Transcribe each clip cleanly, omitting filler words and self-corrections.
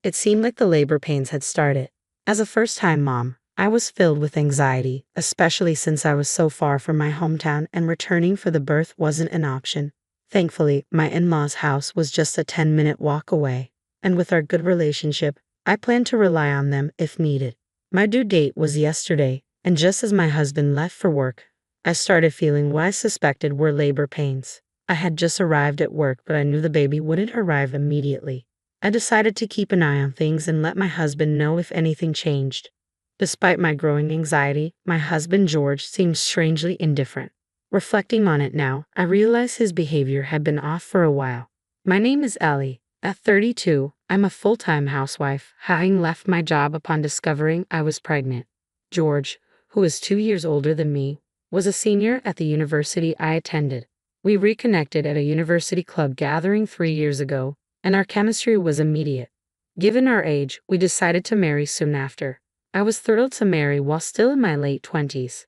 It seemed like the labor pains had started. As a first-time mom, I was filled with anxiety, especially since I was so far from my hometown and returning for the birth wasn't an option. Thankfully, my in-laws' house was just a 10-minute walk away, and with our good relationship, I planned to rely on them if needed. My due date was yesterday, and just as my husband left for work, I started feeling what I suspected were labor pains. I had just arrived at work, but I knew the baby wouldn't arrive immediately. I decided to keep an eye on things and let my husband know if anything changed. Despite my growing anxiety, my husband George seemed strangely indifferent. Reflecting on it now, I realized his behavior had been off for a while. My name is Ellie. At 32, I'm a full-time housewife, having left my job upon discovering I was pregnant. George, who is 2 years older than me, was a senior at the university I attended. We reconnected at a university club gathering 3 years ago, and our chemistry was immediate. Given our age, we decided to marry soon after. I was thrilled to marry while still in my late 20s.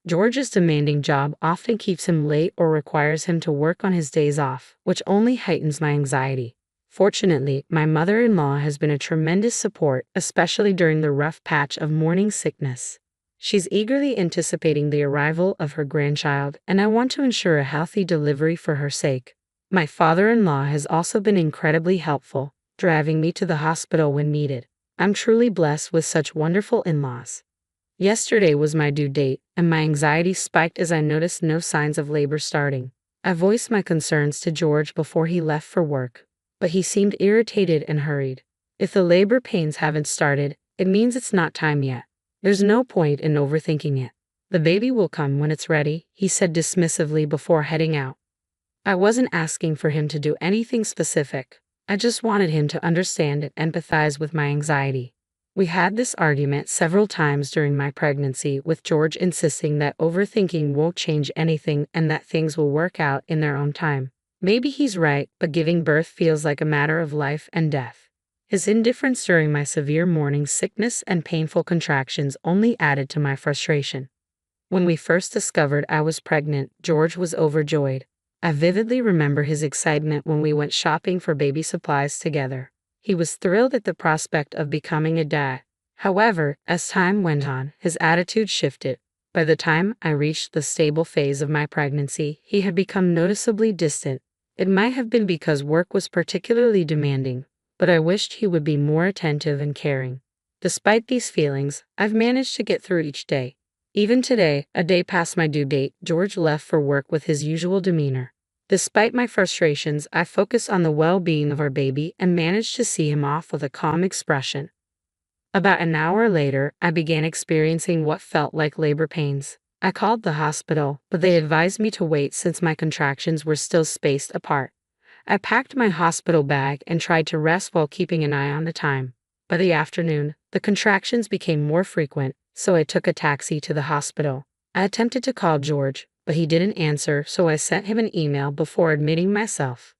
George's demanding job often keeps him late or requires him to work on his days off, which only heightens my anxiety. Fortunately, my mother-in-law has been a tremendous support, especially during the rough patch of morning sickness. She's eagerly anticipating the arrival of her grandchild, and I want to ensure a healthy delivery for her sake. My father-in-law has also been incredibly helpful, driving me to the hospital when needed. I'm truly blessed with such wonderful in-laws. Yesterday was my due date, and my anxiety spiked as I noticed no signs of labor starting. I voiced my concerns to George before he left for work, but he seemed irritated and hurried. If the labor pains haven't started, it means it's not time yet. There's no point in overthinking it. The baby will come when it's ready, he said dismissively before heading out. I wasn't asking for him to do anything specific. I just wanted him to understand and empathize with my anxiety. We had this argument several times during my pregnancy, with George insisting that overthinking won't change anything and that things will work out in their own time. Maybe he's right, but giving birth feels like a matter of life and death. His indifference during my severe morning sickness and painful contractions only added to my frustration. When we first discovered I was pregnant, George was overjoyed. I vividly remember his excitement when we went shopping for baby supplies together. He was thrilled at the prospect of becoming a dad. However, as time went on, his attitude shifted. By the time I reached the stable phase of my pregnancy, he had become noticeably distant. It might have been because work was particularly demanding, but I wished he would be more attentive and caring. Despite these feelings, I've managed to get through each day. Even today, a day past my due date, George left for work with his usual demeanor. Despite my frustrations, I focused on the well-being of our baby and managed to see him off with a calm expression. About an hour later, I began experiencing what felt like labor pains. I called the hospital, but they advised me to wait since my contractions were still spaced apart. I packed my hospital bag and tried to rest while keeping an eye on the time. By the afternoon, the contractions became more frequent, so I took a taxi to the hospital. I attempted to call George, but he didn't answer, so I sent him an email before admitting myself.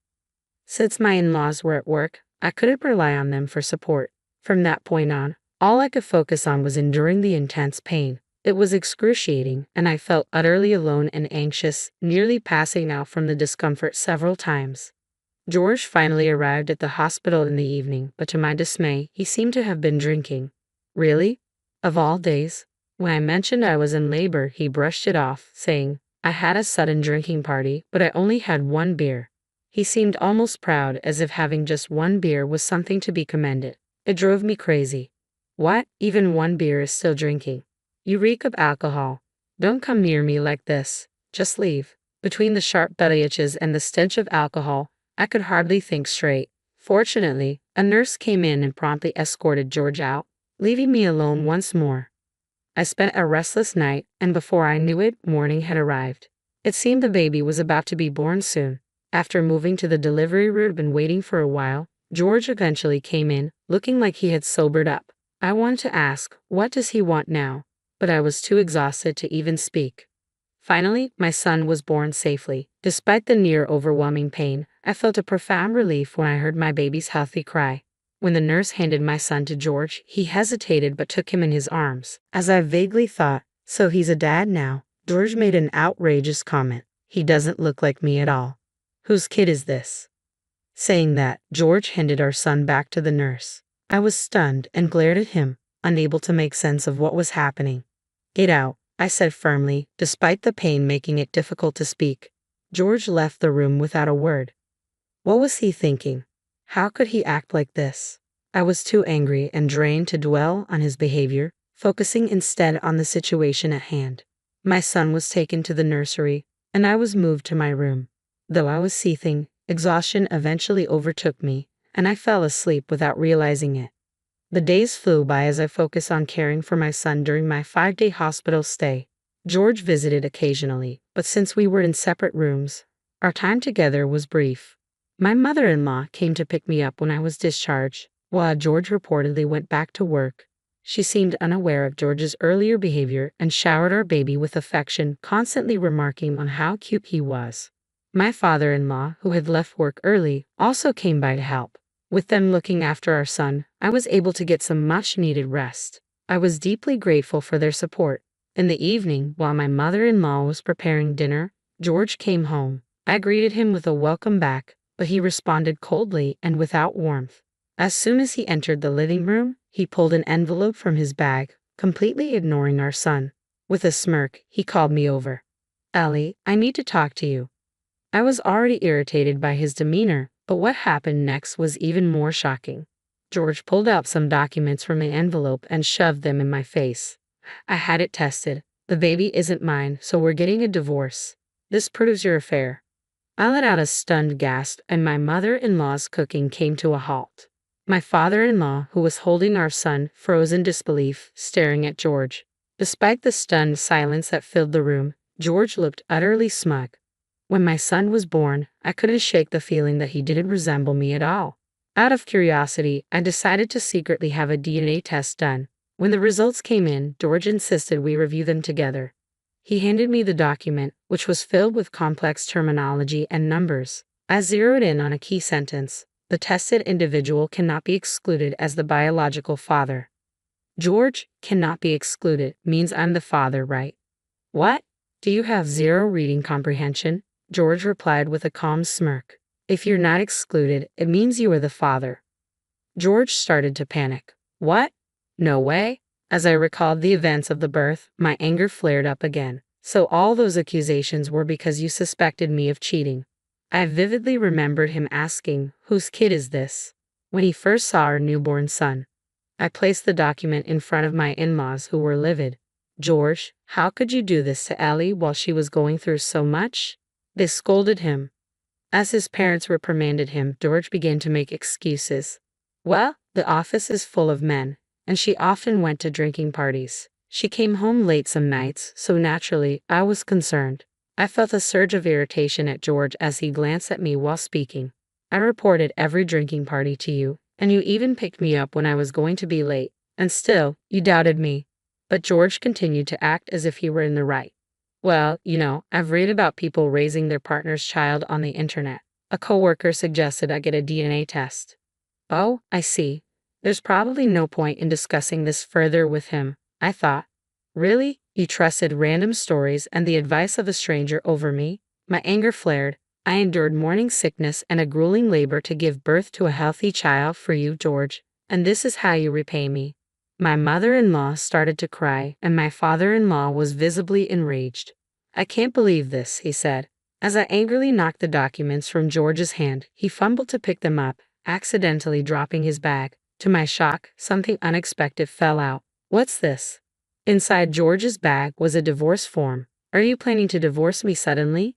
Since my in-laws were at work, I couldn't rely on them for support. From that point on, all I could focus on was enduring the intense pain. It was excruciating, and I felt utterly alone and anxious, nearly passing out from the discomfort several times. George finally arrived at the hospital in the evening, but to my dismay, he seemed to have been drinking. Really? Of all days? When I mentioned I was in labor, he brushed it off, saying, "I had a sudden drinking party, but I only had one beer." He seemed almost proud, as if having just one beer was something to be commended. It drove me crazy. What? Even one beer is still drinking? You reek of alcohol. Don't come near me like this. Just leave. Between the sharp belly itches and the stench of alcohol, I could hardly think straight. Fortunately, a nurse came in and promptly escorted George out, leaving me alone once more. I spent a restless night, and before I knew it, morning had arrived. It seemed the baby was about to be born soon. After moving to the delivery room and waiting for a while, George eventually came in, looking like he had sobered up. I wanted to ask, what does he want now? But I was too exhausted to even speak. Finally, my son was born safely. Despite the near overwhelming pain, I felt a profound relief when I heard my baby's healthy cry. When the nurse handed my son to George, he hesitated but took him in his arms. As I vaguely thought, so he's a dad now, George made an outrageous comment. He doesn't look like me at all. Whose kid is this? Saying that, George handed our son back to the nurse. I was stunned and glared at him, unable to make sense of what was happening. Get out, I said firmly, despite the pain making it difficult to speak. George left the room without a word. What was he thinking? How could he act like this? I was too angry and drained to dwell on his behavior, focusing instead on the situation at hand. My son was taken to the nursery, and I was moved to my room. Though I was seething, exhaustion eventually overtook me, and I fell asleep without realizing it. The days flew by as I focused on caring for my son during my 5-day hospital stay. George visited occasionally, but since we were in separate rooms, our time together was brief. My mother-in-law came to pick me up when I was discharged, while George reportedly went back to work. She seemed unaware of George's earlier behavior and showered our baby with affection, constantly remarking on how cute he was. My father-in-law, who had left work early, also came by to help. With them looking after our son, I was able to get some much-needed rest. I was deeply grateful for their support. In the evening, while my mother-in-law was preparing dinner, George came home. I greeted him with a welcome back, but he responded coldly and without warmth. As soon as he entered the living room, he pulled an envelope from his bag, completely ignoring our son. With a smirk, he called me over. "Ellie, I need to talk to you." I was already irritated by his demeanor, but what happened next was even more shocking. George pulled out some documents from the envelope and shoved them in my face. "I had it tested. The baby isn't mine, so we're getting a divorce. This proves your affair." I let out a stunned gasp, and my mother-in-law's cooking came to a halt. My father-in-law, who was holding our son, froze in disbelief, staring at George. Despite the stunned silence that filled the room, George looked utterly smug. When my son was born, I couldn't shake the feeling that he didn't resemble me at all. Out of curiosity, I decided to secretly have a DNA test done. When the results came in, George insisted we review them together. He handed me the document, which was filled with complex terminology and numbers. I zeroed in on a key sentence. The tested individual cannot be excluded as the biological father. George, cannot be excluded, means I'm the father, right? What? Do you have zero reading comprehension? George replied with a calm smirk. If you're not excluded, it means you are the father. George started to panic. What? No way. As I recalled the events of the birth, my anger flared up again. So all those accusations were because you suspected me of cheating. I vividly remembered him asking, "Whose kid is this?" when he first saw our newborn son. I placed the document in front of my in-laws, who were livid. "George, how could you do this to Ellie while she was going through so much?" They scolded him. As his parents reprimanded him, George began to make excuses. "Well, the office is full of men, and she often went to drinking parties. She came home late some nights, so naturally, I was concerned." I felt a surge of irritation at George as he glanced at me while speaking. "I reported every drinking party to you, and you even picked me up when I was going to be late, and still, you doubted me." But George continued to act as if he were in the right. "Well, I've read about people raising their partner's child on the internet. A coworker suggested I get a DNA test." "Oh, I see. There's probably no point in discussing this further with him," I thought. "Really? You trusted random stories and the advice of a stranger over me?" My anger flared. "I endured morning sickness and a grueling labor to give birth to a healthy child for you, George, and this is how you repay me." My mother-in-law started to cry, and my father-in-law was visibly enraged. "I can't believe this," he said. As I angrily knocked the documents from George's hand, he fumbled to pick them up, accidentally dropping his bag. To my shock, something unexpected fell out. "What's this?" Inside George's bag was a divorce form. "Are you planning to divorce me suddenly?"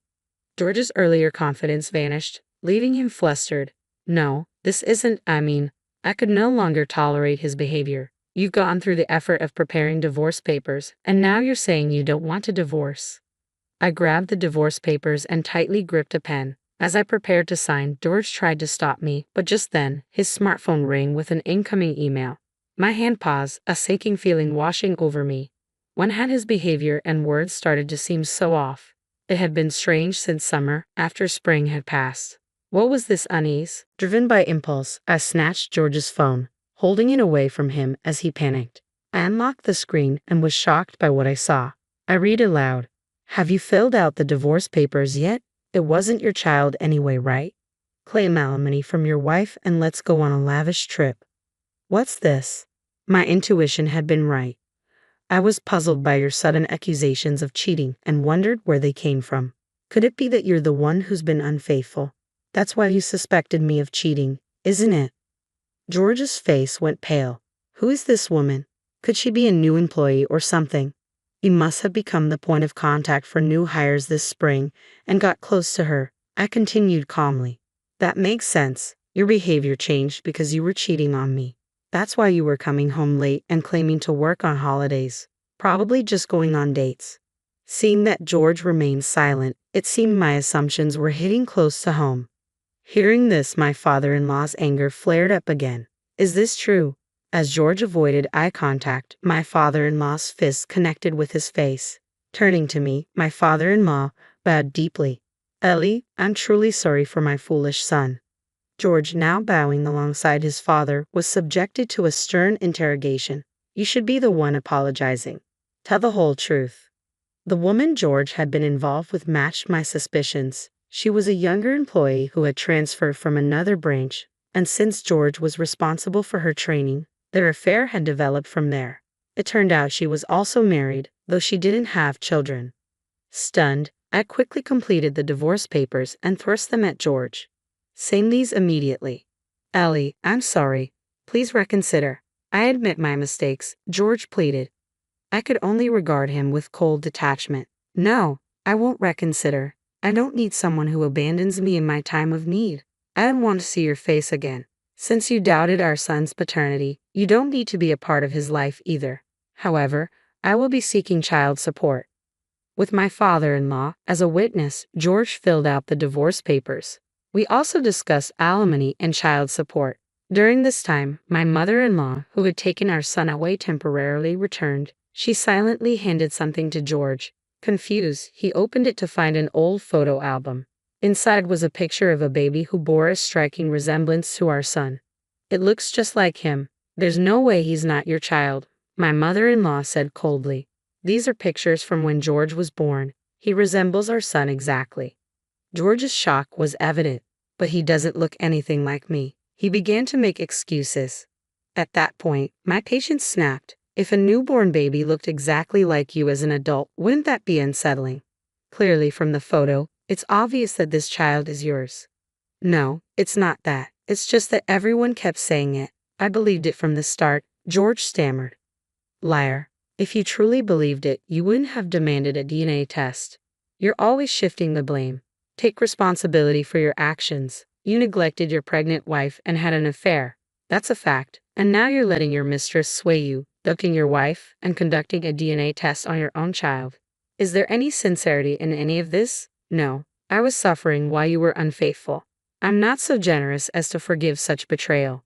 George's earlier confidence vanished, leaving him flustered. "No, this isn't, I could no longer tolerate his behavior. You've gone through the effort of preparing divorce papers, and now you're saying you don't want to divorce." I grabbed the divorce papers and tightly gripped a pen. As I prepared to sign, George tried to stop me, but just then, his smartphone rang with an incoming email. My hand paused, a sinking feeling washing over me. When had his behavior and words started to seem so off? It had been strange since summer, after spring had passed. What was this unease? Driven by impulse, I snatched George's phone, holding it away from him as he panicked. I unlocked the screen and was shocked by what I saw. I read aloud. "Have you filled out the divorce papers yet? It wasn't your child anyway, right? Claim alimony from your wife and let's go on a lavish trip." What's this? My intuition had been right. I was puzzled by your sudden accusations of cheating and wondered where they came from. Could it be that you're the one who's been unfaithful? That's why you suspected me of cheating, isn't it? George's face went pale. Who is this woman? Could she be a new employee or something? He must have become the point of contact for new hires this spring and got close to her. I continued calmly. That makes sense. Your behavior changed because you were cheating on me. That's why you were coming home late and claiming to work on holidays. Probably just going on dates. Seeing that George remained silent, it seemed my assumptions were hitting close to home. Hearing this, my father-in-law's anger flared up again. Is this true? As George avoided eye contact, my father-in-law's fist connected with his face. Turning to me, my father-in-law bowed deeply. Ellie, I'm truly sorry for my foolish son. George, now bowing alongside his father, was subjected to a stern interrogation. You should be the one apologizing. Tell the whole truth. The woman George had been involved with matched my suspicions. She was a younger employee who had transferred from another branch, and since George was responsible for her training, their affair had developed from there. It turned out she was also married, though she didn't have children. Stunned, I quickly completed the divorce papers and thrust them at George. Sign these immediately. Ellie, I'm sorry. Please reconsider. I admit my mistakes, George pleaded. I could only regard him with cold detachment. No, I won't reconsider. I don't need someone who abandons me in my time of need. I don't want to see your face again. Since you doubted our son's paternity, you don't need to be a part of his life either. However, I will be seeking child support. With my father-in-law as a witness, George filled out the divorce papers. We also discussed alimony and child support. During this time, my mother-in-law, who had taken our son away temporarily, returned. She silently handed something to George. Confused, he opened it to find an old photo album. Inside was a picture of a baby who bore a striking resemblance to our son. It looks just like him. There's no way he's not your child, my mother-in-law said coldly. These are pictures from when George was born. He resembles our son exactly. George's shock was evident, but he doesn't look anything like me. He began to make excuses. At that point, my patience snapped. If a newborn baby looked exactly like you as an adult, wouldn't that be unsettling? Clearly from the photo, it's obvious that this child is yours. No, it's not that. It's just that everyone kept saying it. I believed it from the start, George stammered. Liar. If you truly believed it, you wouldn't have demanded a DNA test. You're always shifting the blame. Take responsibility for your actions. You neglected your pregnant wife and had an affair. That's a fact. And now you're letting your mistress sway you, ducking your wife, and conducting a DNA test on your own child. Is there any sincerity in any of this? No. I was suffering while you were unfaithful. I'm not so generous as to forgive such betrayal.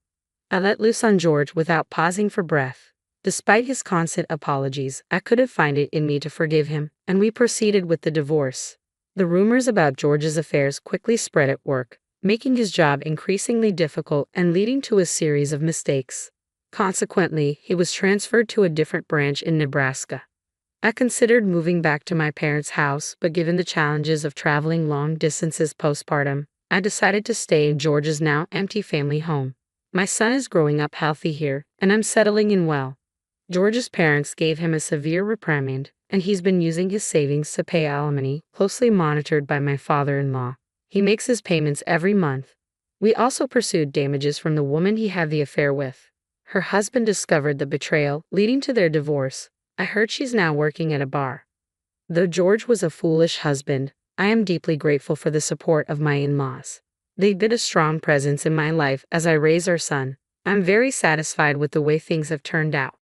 I let loose on George without pausing for breath. Despite his constant apologies, I couldn't find it in me to forgive him, and we proceeded with the divorce. The rumors about George's affairs quickly spread at work, making his job increasingly difficult and leading to a series of mistakes. Consequently, he was transferred to a different branch in Nebraska. I considered moving back to my parents' house, but given the challenges of traveling long distances postpartum, I decided to stay in George's now empty family home. My son is growing up healthy here, and I'm settling in well. George's parents gave him a severe reprimand, and he's been using his savings to pay alimony, closely monitored by my father-in-law. He makes his payments every month. We also pursued damages from the woman he had the affair with. Her husband discovered the betrayal, leading to their divorce. I heard she's now working at a bar. Though George was a foolish husband, I am deeply grateful for the support of my in-laws. They've been a strong presence in my life as I raise our son. I'm very satisfied with the way things have turned out.